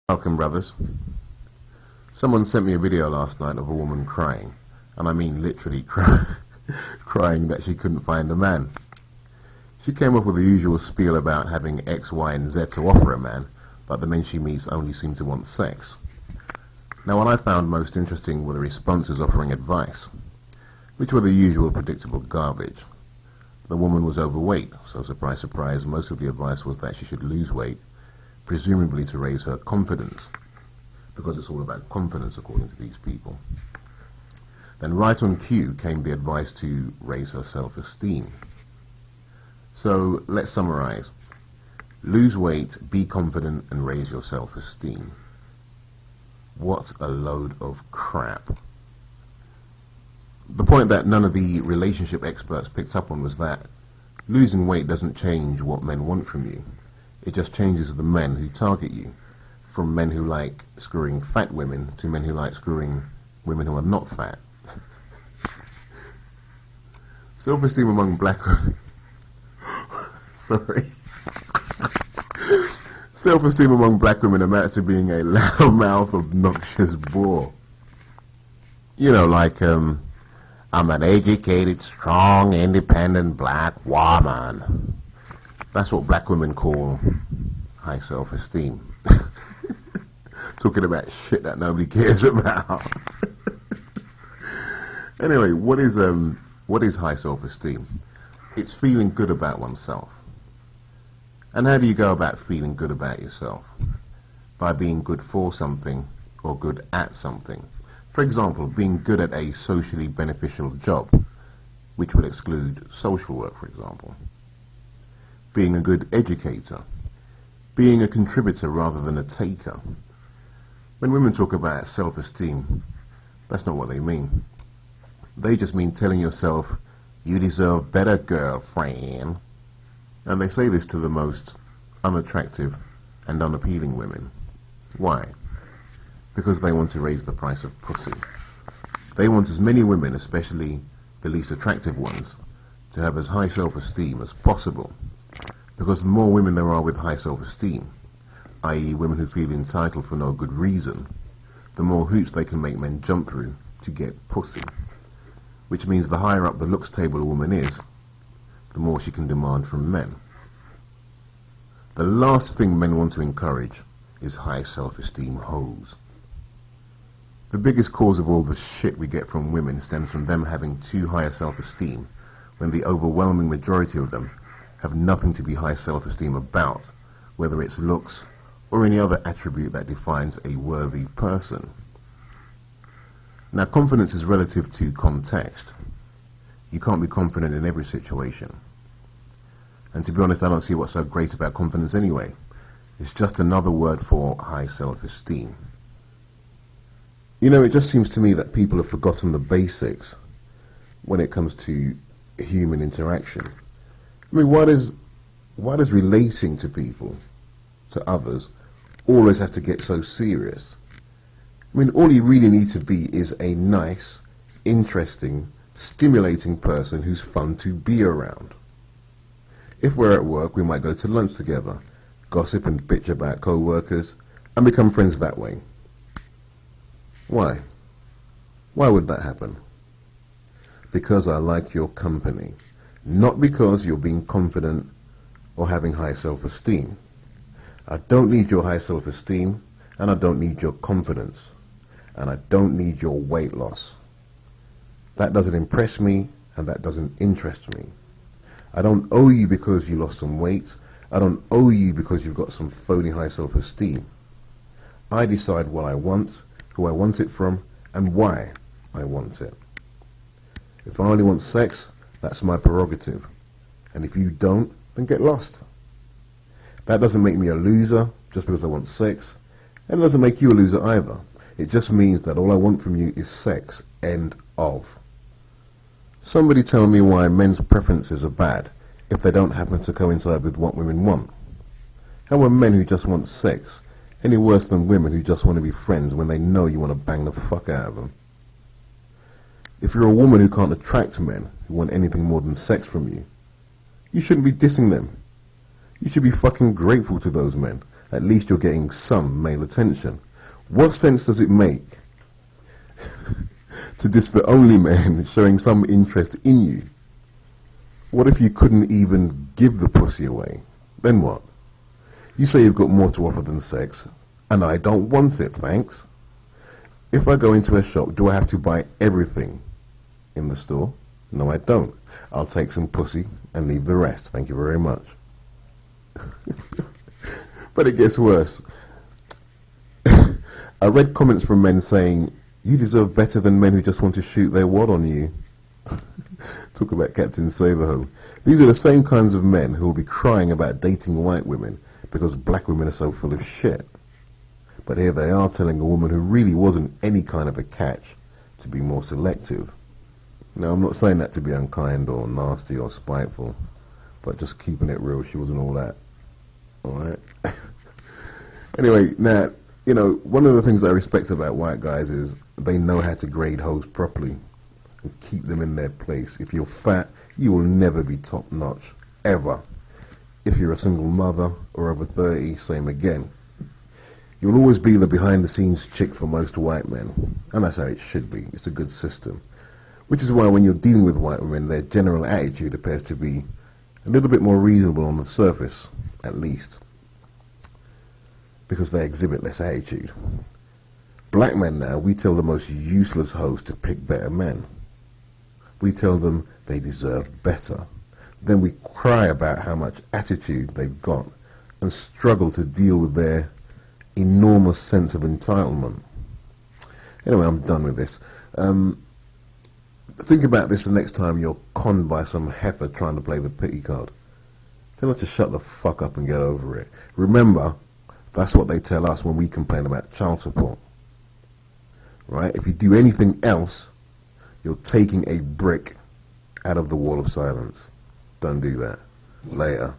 Welcome, brothers. Someone sent me a video last night of a woman crying, and I mean literally crying that she couldn't find a man. She came up with the usual spiel about having X, Y, and Z to offer a man, but the men she meets only seem to want sex. Now, what I found most interesting were the responses offering advice, which were the usual predictable garbage. The woman was overweight, so surprise, surprise, most of the advice was that she should lose weight, presumably to raise her confidence, because it's all about confidence according to these people. Then right on cue came the advice to raise her self-esteem. So let's summarize. Lose weight, be confident, and raise your self-esteem. What a load of crap. The point that none of the relationship experts picked up on was that losing weight doesn't change what men want from you. It just changes the men who target you, from men who like screwing fat women to men who like screwing women who are not fat. Self-esteem among black women... Sorry. Self-esteem among black women amounts to being a loudmouth, obnoxious bore. You know, like, I'm an educated, strong, independent black woman. That's what black women call high self-esteem. Talking about shit that nobody cares about. Anyway, what is high self-esteem? It's feeling good about oneself. And how do you go about feeling good about yourself? By being good for something or good at something. For example, being good at a socially beneficial job, which would exclude social work, for example. Being a good educator. Being a contributor rather than a taker. When women talk about self-esteem, that's not what they mean. They just mean telling yourself, you deserve better, girlfriend. And they say this to the most unattractive and unappealing women. Why? Because they want to raise the price of pussy. They want as many women, especially the least attractive ones, to have as high self-esteem as possible. Because the more women there are with high self-esteem, i.e. women who feel entitled for no good reason, the more hoops they can make men jump through to get pussy. Which means the higher up the looks table a woman is, the more she can demand from men. The last thing men want to encourage is high self-esteem hoes. The biggest cause of all the shit we get from women stems from them having too high a self-esteem, when the overwhelming majority of them have nothing to be high self-esteem about, whether it's looks or any other attribute that defines a worthy person. Now, confidence is relative to context. You can't be confident in every situation. And to be honest, I don't see what's so great about confidence anyway. It's just another word for high self-esteem. You know, it just seems to me that people have forgotten the basics when it comes to human interaction. I mean, why does relating to people, to others, always have to get so serious? I mean, all you really need to be is a nice, interesting, stimulating person who's fun to be around. If we're at work, we might go to lunch together, gossip and bitch about co-workers, and become friends that way. Why? Why would that happen? Because I like your company. Not because you're being confident or having high self-esteem. I don't need your high self-esteem, and I don't need your confidence, and I don't need your weight loss. That doesn't impress me, and that doesn't interest me. I don't owe you because you lost some weight. I don't owe you because you've got some phony high self-esteem. I decide what I want, who I want it from, and why I want it. If I only want sex, that's my prerogative. And if you don't, then get lost. That doesn't make me a loser just because I want sex, and it doesn't make you a loser either. It just means that all I want from you is sex. End of. Somebody tell me why men's preferences are bad if they don't happen to coincide with what women want. How are men who just want sex any worse than women who just want to be friends when they know you want to bang the fuck out of them? If you're a woman who can't attract men who want anything more than sex from you, you shouldn't be dissing them. You should be fucking grateful to those men. At least you're getting some male attention. What sense does it make to diss the only man showing some interest in you? What if you couldn't even give the pussy away? Then what? You say you've got more to offer than sex, and I don't want it, thanks. If I go into a shop, do I have to buy everything in the store? No, I don't. I'll take some pussy and leave the rest. Thank you very much. But it gets worse. I read comments from men saying, you deserve better than men who just want to shoot their wad on you. Talk about Captain Saberho. These are the same kinds of men who will be crying about dating white women because black women are so full of shit. But here they are telling a woman who really wasn't any kind of a catch to be more selective. Now, I'm not saying that to be unkind or nasty or spiteful, but just keeping it real, she wasn't all that. Alright? Anyway, now, you know, one of the things I respect about white guys is they know how to grade hoes properly and keep them in their place. If you're fat, you will never be top notch, ever. If you're a single mother or over 30, same again. You'll always be the behind-the-scenes chick for most white men, and that's how it should be. It's a good system. Which is why when you're dealing with white women, their general attitude appears to be a little bit more reasonable on the surface, at least, because they exhibit less attitude. Black men now, we tell the most useless hoes to pick better men. We tell them they deserve better. Then we cry about how much attitude they've got and struggle to deal with their enormous sense of entitlement. Anyway, I'm done with this. Think about this the next time you're conned by some heifer trying to play the pity card. Tell her to shut the fuck up and get over it. Remember, that's what they tell us when we complain about child support. Right? If you do anything else, you're taking a brick out of the wall of silence. Don't do that. Later.